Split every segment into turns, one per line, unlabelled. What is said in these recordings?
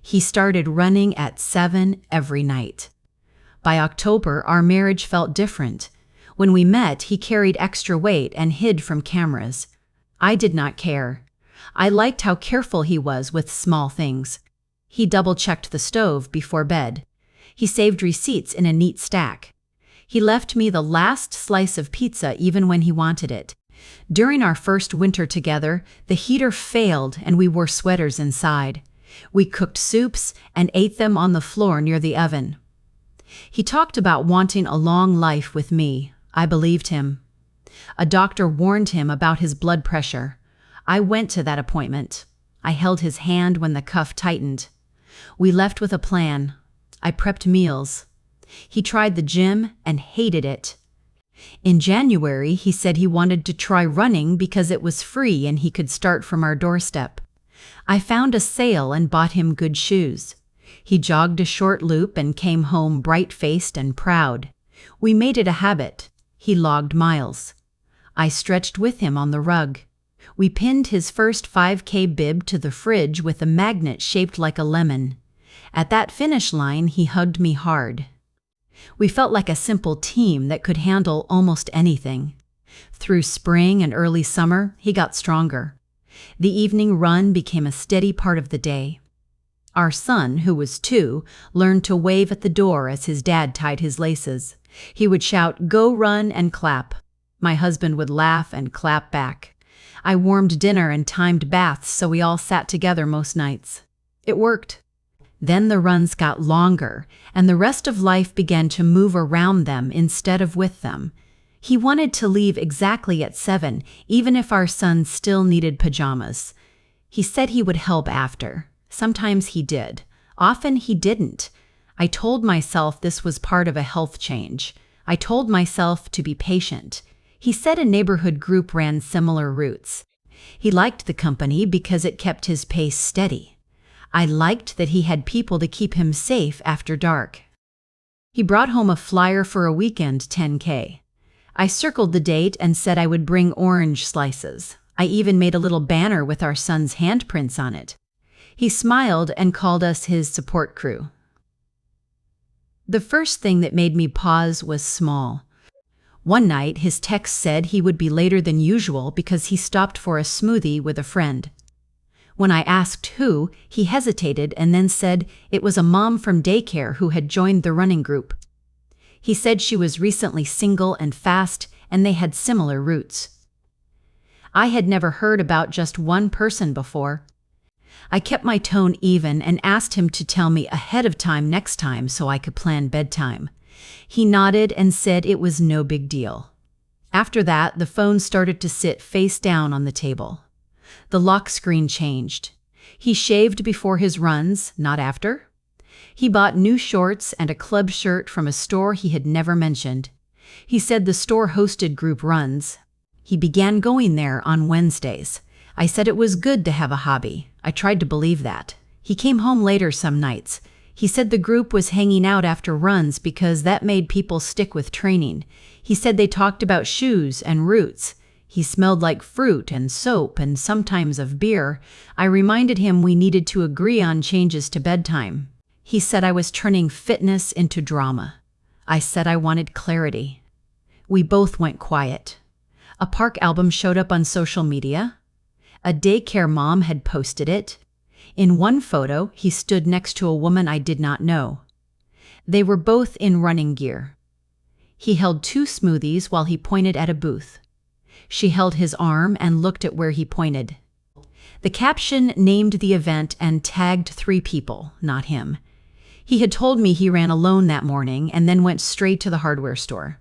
He started running at 7 every night. By October, our marriage felt different. When we met, he carried extra weight and hid from cameras. I did not care. I liked how careful he was with small things. He double-checked the stove before bed. He saved receipts in a neat stack. He left me the last slice of pizza even when he wanted it. During our first winter together, the heater failed and we wore sweaters inside. We cooked soups and ate them on the floor near the oven. He talked about wanting a long life with me. I believed him. A doctor warned him about his blood pressure. I went to that appointment. I held his hand when the cuff tightened. We left with a plan. I prepped meals. He tried the gym and hated it. In January, he said he wanted to try running because it was free and he could start from our doorstep. I found a sale and bought him good shoes. He jogged a short loop and came home bright-faced and proud. We made it a habit. He logged miles. I stretched with him on the rug. We pinned his first 5K bib to the fridge with a magnet shaped like a lemon. At that finish line, he hugged me hard. We felt like a simple team that could handle almost anything. Through spring and early summer, he got stronger. The evening run became a steady part of the day. Our son, who was 2, learned to wave at the door as his dad tied his laces. He would shout, "Go run," and clap. My husband would laugh and clap back. I warmed dinner and timed baths so we all sat together most nights. It worked. Then the runs got longer, and the rest of life began to move around them instead of with them. He wanted to leave exactly at 7, even if our son still needed pajamas. He said he would help after. Sometimes he did. Often he didn't. I told myself this was part of a health change. I told myself to be patient. He said a neighborhood group ran similar routes. He liked the company because it kept his pace steady. I liked that he had people to keep him safe after dark. He brought home a flyer for a weekend 10K. I circled the date and said I would bring orange slices. I even made a little banner with our son's handprints on it. He smiled and called us his support crew. The first thing that made me pause was small. One night, his text said he would be later than usual because he stopped for a smoothie with a friend. When I asked who, he hesitated and then said it was a mom from daycare who had joined the running group. He said she was recently single and fast, and they had similar roots. I had never heard about just one person before. I kept my tone even and asked him to tell me ahead of time next time so I could plan bedtime. He nodded and said it was no big deal. After that, the phone started to sit face down on the table. The lock screen changed. He shaved before his runs, not after. He bought new shorts and a club shirt from a store he had never mentioned. He said the store hosted group runs. He began going there on Wednesdays. I said it was good to have a hobby. I tried to believe that. He came home later some nights. He said the group was hanging out after runs because that made people stick with training. He said they talked about shoes and routes. He smelled like fruit and soap and sometimes of beer. I reminded him we needed to agree on changes to bedtime. He said I was turning fitness into drama. I said I wanted clarity. We both went quiet. A park album showed up on social media. A daycare mom had posted it. In one photo, he stood next to a woman I did not know. They were both in running gear. He held 2 smoothies while he pointed at a booth. She held his arm and looked at where he pointed. The caption named the event and tagged 3 people, not him. He had told me he ran alone that morning and then went straight to the hardware store.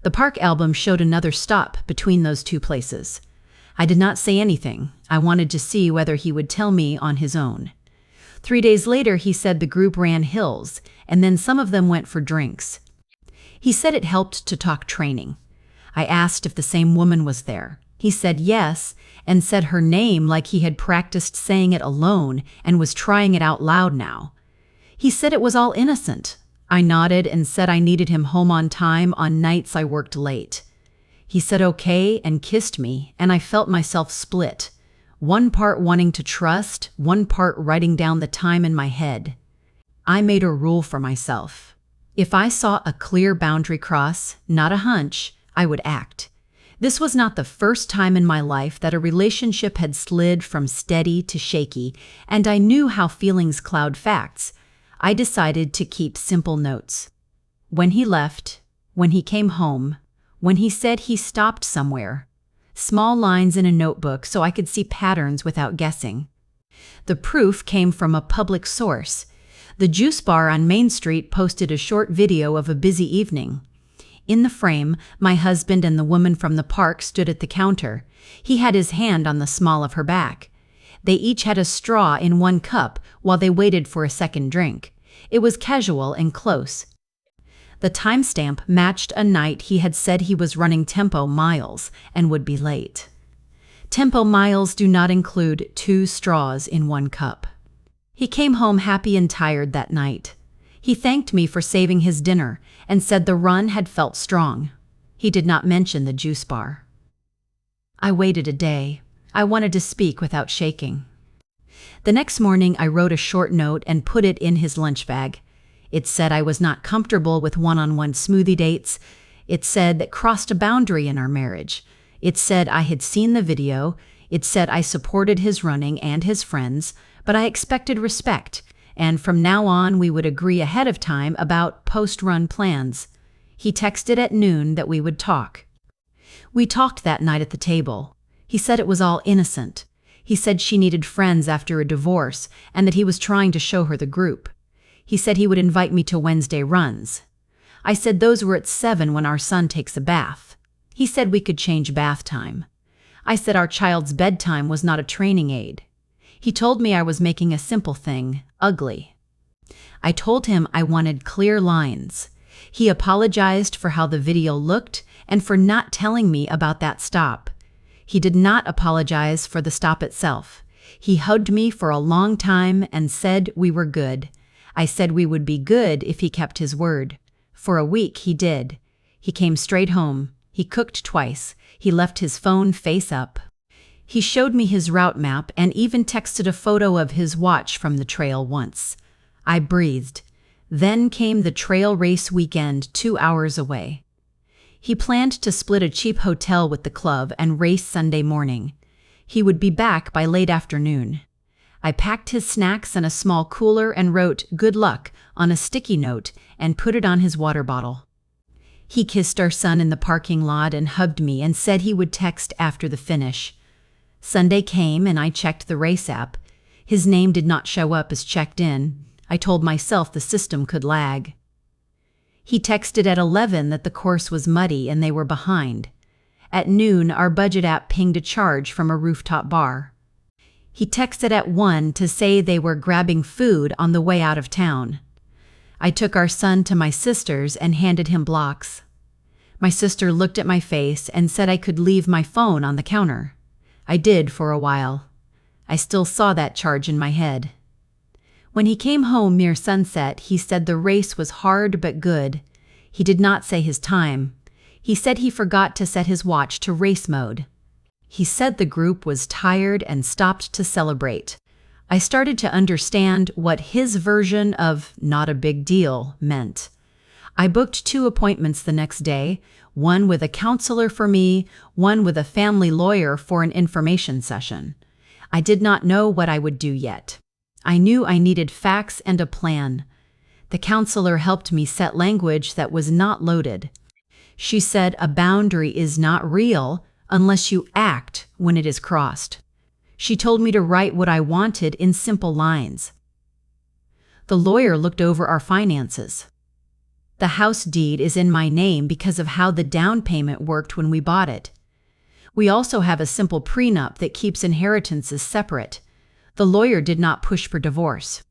The park album showed another stop between those 2 places. I did not say anything. I wanted to see whether he would tell me on his own. 3 days later, he said the group ran hills, and then some of them went for drinks. He said it helped to talk training. I asked if the same woman was there. He said yes, and said her name like he had practiced saying it alone and was trying it out loud now. He said it was all innocent. I nodded and said I needed him home on time on nights I worked late. He said okay and kissed me, and I felt myself split. one part wanting to trust, one part writing down the time in my head. I made a rule for myself. If I saw a clear boundary cross, not a hunch, I would act. This was not the first time in my life that a relationship had slid from steady to shaky, and I knew how feelings cloud facts. I decided to keep simple notes. When he left, when he came home, when he said he stopped somewhere. Small lines in a notebook so I could see patterns without guessing. The proof came from a public source. The juice bar on Main Street posted a short video of a busy evening. In the frame, my husband and the woman from the park stood at the counter. He had his hand on the small of her back. They each had a straw in one cup while they waited for a second drink. It was casual and close. The timestamp matched a night he had said he was running tempo miles and would be late. Tempo miles do not include 2 straws in 1 cup. He came home happy and tired that night. He thanked me for saving his dinner and said the run had felt strong. He did not mention the juice bar. I waited a day. I wanted to speak without shaking. The next morning I wrote a short note and put it in his lunch bag. It said I was not comfortable with one-on-one smoothie dates. It said that crossed a boundary in our marriage. It said I had seen the video. It said I supported his running and his friends, but I expected respect. And from now on we would agree ahead of time about post-run plans. He texted at noon that we would talk. We talked that night at the table. He said it was all innocent. He said she needed friends after a divorce and that he was trying to show her the group. He said he would invite me to Wednesday runs. I said those were at 7 when our son takes a bath. He said we could change bath time. I said our child's bedtime was not a training aid. He told me I was making a simple thing ugly. I told him I wanted clear lines. He apologized for how the video looked and for not telling me about that stop. He did not apologize for the stop itself. He hugged me for a long time and said we were good. I said we would be good if he kept his word. For a week he did. He came straight home. He cooked twice. He left his phone face up. He showed me his route map and even texted a photo of his watch from the trail once. I breathed. Then came the trail race weekend 2 hours away. He planned to split a cheap hotel with the club and race Sunday morning. He would be back by late afternoon. I packed his snacks in a small cooler and wrote "Good luck" on a sticky note and put it on his water bottle. He kissed our son in the parking lot and hugged me and said he would text after the finish. Sunday came and I checked the race app. His name did not show up as checked in. I told myself the system could lag. He texted at 11 that the course was muddy and they were behind. At noon, our budget app pinged a charge from a rooftop bar. He texted at 1 to say they were grabbing food on the way out of town. I took our son to my sister's and handed him blocks. My sister looked at my face and said I could leave my phone on the counter. I did for a while. I still saw that charge in my head. When he came home near sunset, he said the race was hard but good. He did not say his time. He said he forgot to set his watch to race mode. He said the group was tired and stopped to celebrate. I started to understand what his version of "not a big deal" meant. I booked 2 appointments the next day, one with a counselor for me, one with a family lawyer for an information session. I did not know what I would do yet. I knew I needed facts and a plan. The counselor helped me set language that was not loaded. She said a boundary is not real unless you act when it is crossed. She told me to write what I wanted in simple lines. The lawyer looked over our finances. The house deed is in my name because of how the down payment worked when we bought it. We also have a simple prenup that keeps inheritances separate. The lawyer did not push for divorce.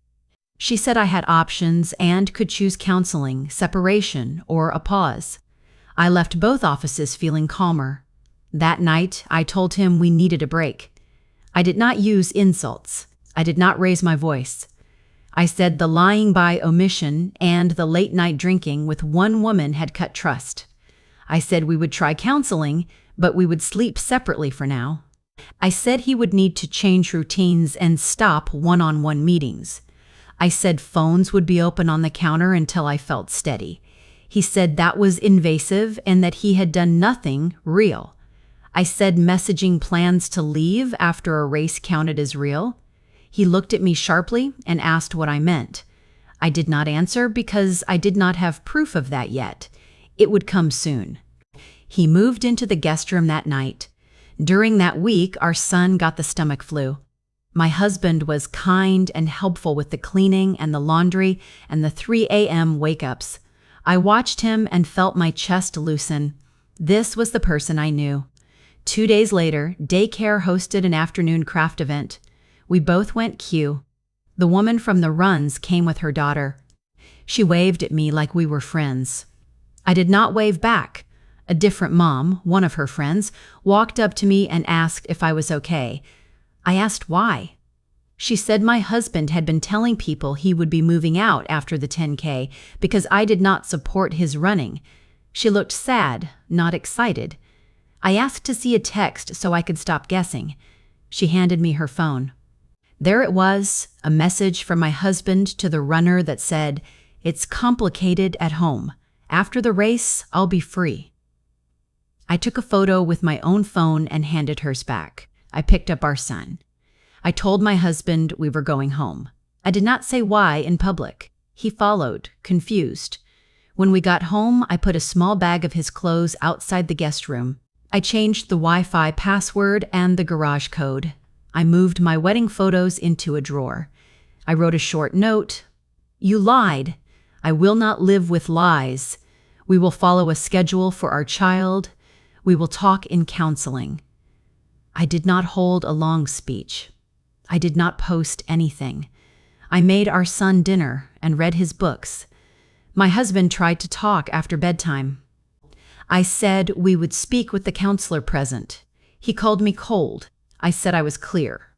She said I had options and could choose counseling, separation, or a pause. I left both offices feeling calmer. That night, I told him we needed a break. I did not use insults. I did not raise my voice. I said the lying by omission and the late-night drinking with one woman had cut trust. I said we would try counseling, but we would sleep separately for now. I said he would need to change routines and stop one-on-one meetings. I said phones would be open on the counter until I felt steady. He said that was invasive and that he had done nothing real. I said messaging plans to leave after a race counted as real. He looked at me sharply and asked what I meant. I did not answer because I did not have proof of that yet. It would come soon. He moved into the guest room that night. During that week, our son got the stomach flu. My husband was kind and helpful with the cleaning and the laundry and the 3 a.m. wake-ups. I watched him and felt my chest loosen. This was the person I knew. 2 days later, daycare hosted an afternoon craft event. We both went Q. The woman from the runs came with her daughter. She waved at me like we were friends. I did not wave back. A different mom, one of her friends, walked up to me and asked if I was okay. I asked why. She said my husband had been telling people he would be moving out after the 10K because I did not support his running. She looked sad, not excited. I asked to see a text so I could stop guessing. She handed me her phone. There it was, a message from my husband to the runner that said, "It's complicated at home. After the race, I'll be free." I took a photo with my own phone and handed hers back. I picked up our son. I told my husband we were going home. I did not say why in public. He followed, confused. When we got home, I put a small bag of his clothes outside the guest room. I changed the Wi-Fi password and the garage code. I moved my wedding photos into a drawer. I wrote a short note. "You lied. I will not live with lies. We will follow a schedule for our child. We will talk in counseling." I did not hold a long speech. I did not post anything. I made our son dinner and read his books. My husband tried to talk after bedtime. I said we would speak with the counselor present. He called me cold. I said I was clear.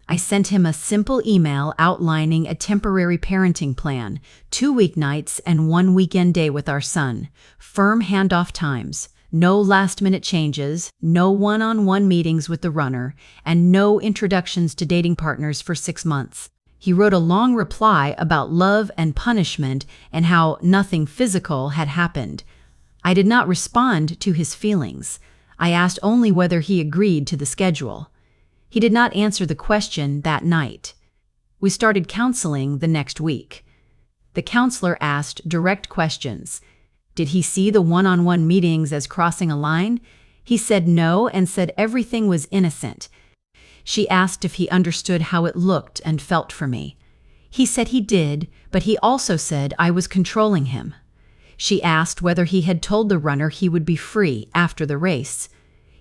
I sent him a simple email outlining a temporary parenting plan, 2 weeknights and 1 weekend day with our son, firm handoff times, no last-minute changes, no one-on-one meetings with the runner, and no introductions to dating partners for 6 months. He wrote a long reply about love and punishment and how nothing physical had happened. I did not respond to his feelings. I asked only whether he agreed to the schedule. He did not answer the question that night. We started counseling the next week. The counselor asked direct questions. Did he see the one-on-one meetings as crossing a line? He said no and said everything was innocent. She asked if he understood how it looked and felt for me. He said he did, but he also said I was controlling him. She asked whether he had told the runner he would be free after the race.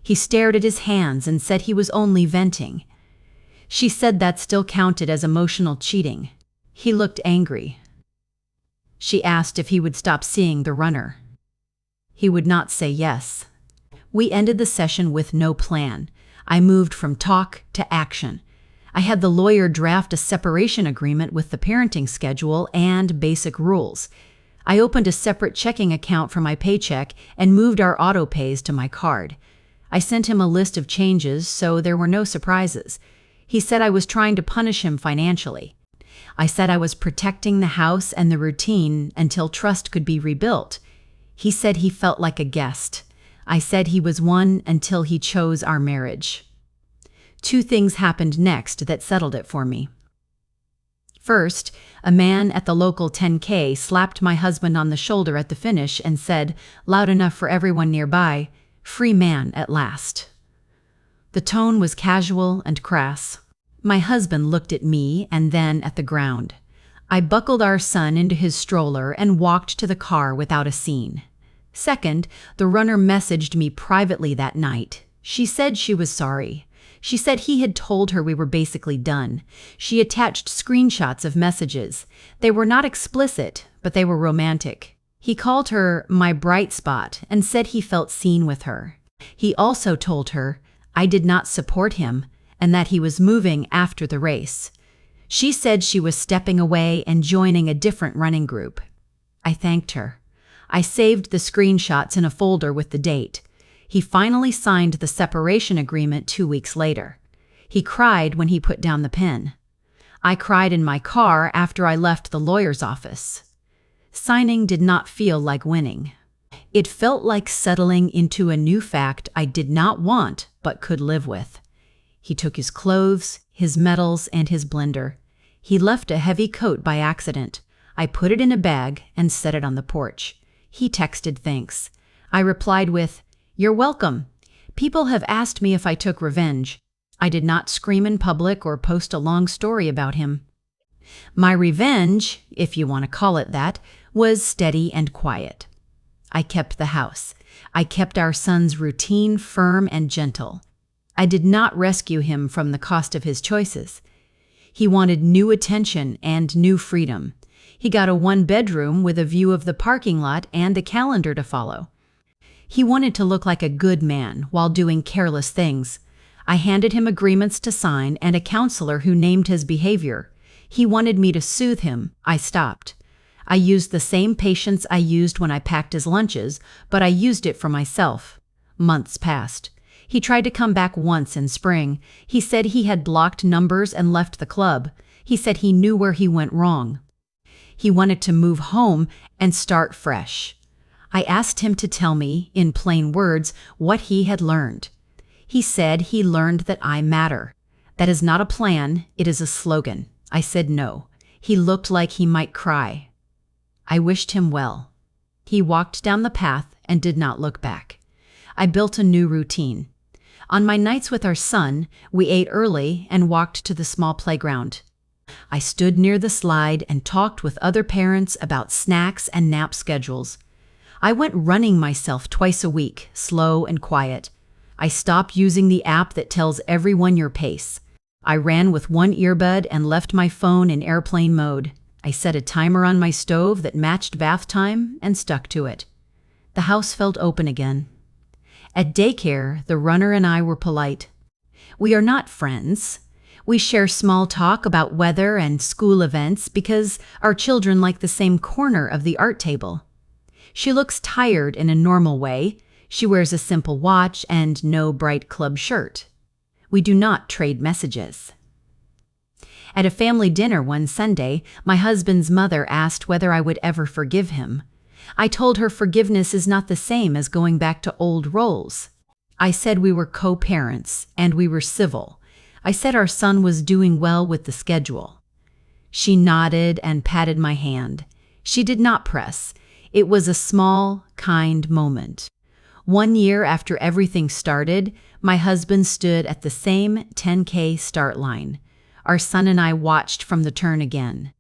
He stared at his hands and said he was only venting. She said that still counted as emotional cheating. He looked angry. She asked if he would stop seeing the runner. He would not say yes. We ended the session with no plan. I moved from talk to action. I had the lawyer draft a separation agreement with the parenting schedule and basic rules. I opened a separate checking account for my paycheck and moved our auto pays to my card. I sent him a list of changes so there were no surprises. He said I was trying to punish him financially. I said I was protecting the house and the routine until trust could be rebuilt. He said he felt like a guest. I said he was one until he chose our marriage. 2 things happened next that settled it for me. First, a man at the local 10K slapped my husband on the shoulder at the finish and said, loud enough for everyone nearby, "Free man at last." The tone was casual and crass. My husband looked at me and then at the ground. I buckled our son into his stroller and walked to the car without a scene. Second, the runner messaged me privately that night. She said she was sorry. She said he had told her we were basically done. She attached screenshots of messages. They were not explicit, but they were romantic. He called her my bright spot and said he felt seen with her. He also told her I did not support him and that he was moving after the race. She said she was stepping away and joining a different running group. I thanked her. I saved the screenshots in a folder with the date. He finally signed the separation agreement 2 weeks later. He cried when he put down the pen. I cried in my car after I left the lawyer's office. Signing did not feel like winning. It felt like settling into a new fact I did not want but could live with. He took his clothes, his medals, and his blender. He left a heavy coat by accident. I put it in a bag and set it on the porch. He texted thanks. I replied with, "You're welcome. People have asked me if I took revenge." I did not scream in public or post a long story about him. My revenge, if you want to call it that, was steady and quiet. I kept the house. I kept our son's routine firm and gentle. I did not rescue him from the cost of his choices. He wanted new attention and new freedom. He got a 1-bedroom with a view of the parking lot and a calendar to follow. He wanted to look like a good man while doing careless things. I handed him agreements to sign and a counselor who named his behavior. He wanted me to soothe him. I stopped. I used the same patience I used when I packed his lunches, but I used it for myself. Months passed. He tried to come back once in spring. He said he had blocked numbers and left the club. He said he knew where he went wrong. He wanted to move home and start fresh. I asked him to tell me, in plain words, what he had learned. He said he learned that I matter. That is not a plan, it is a slogan. I said no. He looked like he might cry. I wished him well. He walked down the path and did not look back. I built a new routine. On my nights with our son, we ate early and walked to the small playground. I stood near the slide and talked with other parents about snacks and nap schedules. I went running myself twice a week, slow and quiet. I stopped using the app that tells everyone your pace. I ran with one earbud and left my phone in airplane mode. I set a timer on my stove that matched bath time and stuck to it. The house felt open again. At daycare, the runner and I were polite. We are not friends. We share small talk about weather and school events because our children like the same corner of the art table. She looks tired in a normal way. She wears a simple watch and no bright club shirt. We do not trade messages. At a family dinner one Sunday, my husband's mother asked whether I would ever forgive him. I told her forgiveness is not the same as going back to old roles. I said we were co-parents and we were civil. I said our son was doing well with the schedule. She nodded and patted my hand. She did not press. It was a small, kind moment. 1 year after everything started, my husband stood at the same 10K start line. Our son and I watched from the turn again.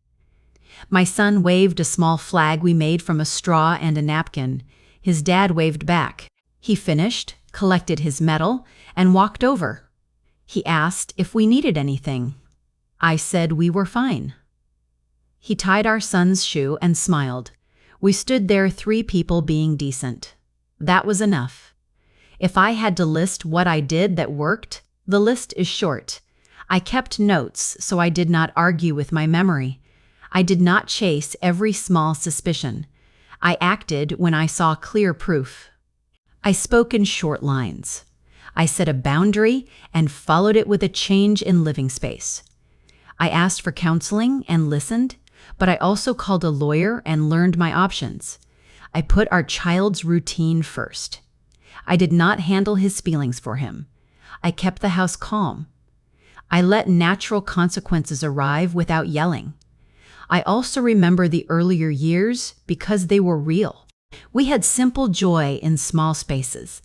My son waved a small flag we made from a straw and a napkin. His dad waved back. He finished, collected his medal, and walked over. He asked if we needed anything. I said we were fine. He tied our son's shoe and smiled. We stood there, 3 people being decent. That was enough. If I had to list what I did that worked, the list is short. I kept notes so I did not argue with my memory. I did not chase every small suspicion. I acted when I saw clear proof. I spoke in short lines. I set a boundary and followed it with a change in living space. I asked for counseling and listened, but I also called a lawyer and learned my options. I put our child's routine first. I did not handle his feelings for him. I kept the house calm. I let natural consequences arrive without yelling. I also remember the earlier years because they were real. We had simple joy in small spaces.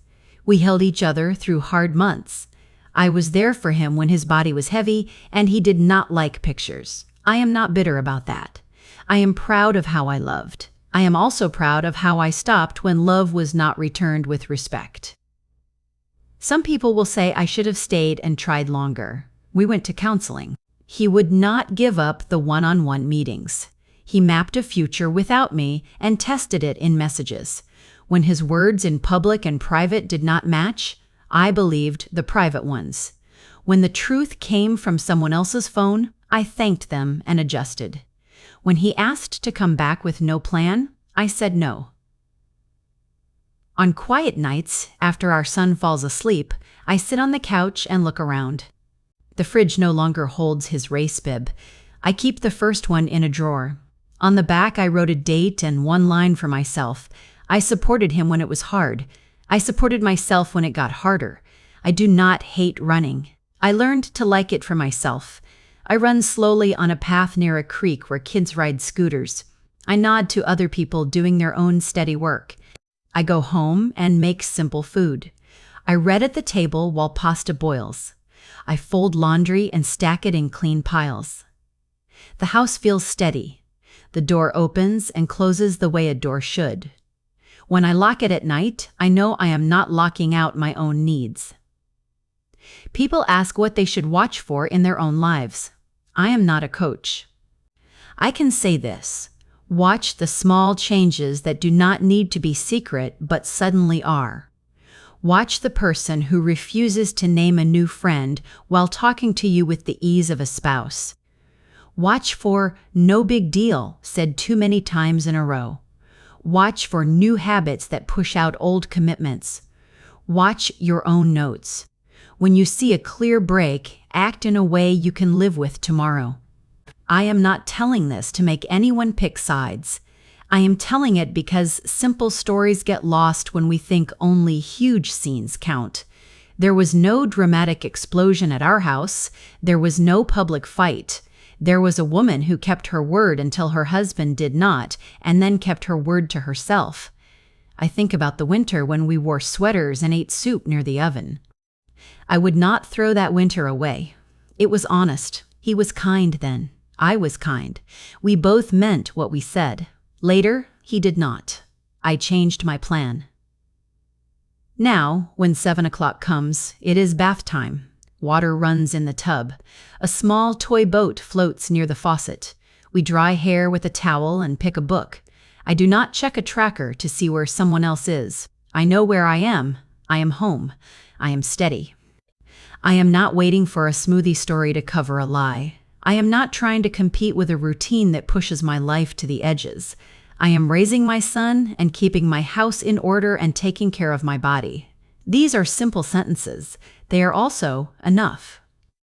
We held each other through hard months. I was there for him when his body was heavy and he did not like pictures. I am not bitter about that. I am proud of how I loved. I am also proud of how I stopped when love was not returned with respect. Some people will say I should have stayed and tried longer. We went to counseling. He would not give up the one-on-one meetings. He mapped a future without me and tested it in messages. When his words in public and private did not match, I believed the private ones. When the truth came from someone else's phone, I thanked them and adjusted. When he asked to come back with no plan, I said no. On quiet nights, after our son falls asleep, I sit on the couch and look around. The fridge no longer holds his race bib. I keep the first one in a drawer. On the back, I wrote a date and one line for myself. I supported him when it was hard. I supported myself when it got harder. I do not hate running. I learned to like it for myself. I run slowly on a path near a creek where kids ride scooters. I nod to other people doing their own steady work. I go home and make simple food. I read at the table while pasta boils. I fold laundry and stack it in clean piles. The house feels steady. The door opens and closes the way a door should. When I lock it at night, I know I am not locking out my own needs. People ask what they should watch for in their own lives. I am not a coach. I can say this: watch the small changes that do not need to be secret but suddenly are. Watch the person who refuses to name a new friend while talking to you with the ease of a spouse. Watch for "no big deal" said too many times in a row. Watch for new habits that push out old commitments. Watch your own notes. When you see a clear break, act in a way you can live with tomorrow. I am not telling this to make anyone pick sides. I am telling it because simple stories get lost when we think only huge scenes count. There was no dramatic explosion at our house. There was no public fight. There was a woman who kept her word until her husband did not, and then kept her word to herself. I think about the winter when we wore sweaters and ate soup near the oven. I would not throw that winter away. It was honest. He was kind then. I was kind. We both meant what we said. Later, he did not. I changed my plan. Now, when 7 o'clock comes, it is bath time. Water runs in the tub. A small toy boat floats near the faucet. We dry hair with a towel and pick a book. I do not check a tracker to see where someone else is. I know where I am. I am home. I am steady. I am not waiting for a smoothie story to cover a lie. I am not trying to compete with a routine that pushes my life to the edges. I am raising my son and keeping my house in order and taking care of my body. These are simple sentences. They are also enough.